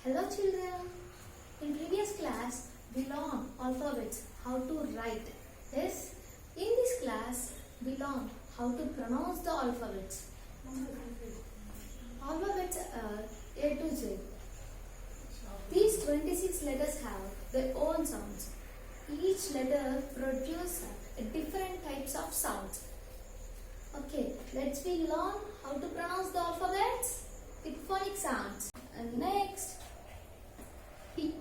Hello children. In previous class we learned alphabets, how to write. Yes, in this class we learned how to pronounce the alphabets. Alphabets are A to Z. These 26 letters have their own sounds. Each letter produces different types of sounds. Okay, let's learn how to pronounce the alphabets with phonic sounds. And next, P.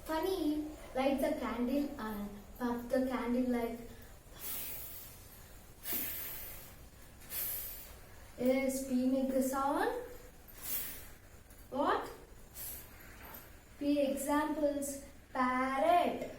Funny light the candle and puff the candle like. Yes, P make the sound. What? P examples: parrot,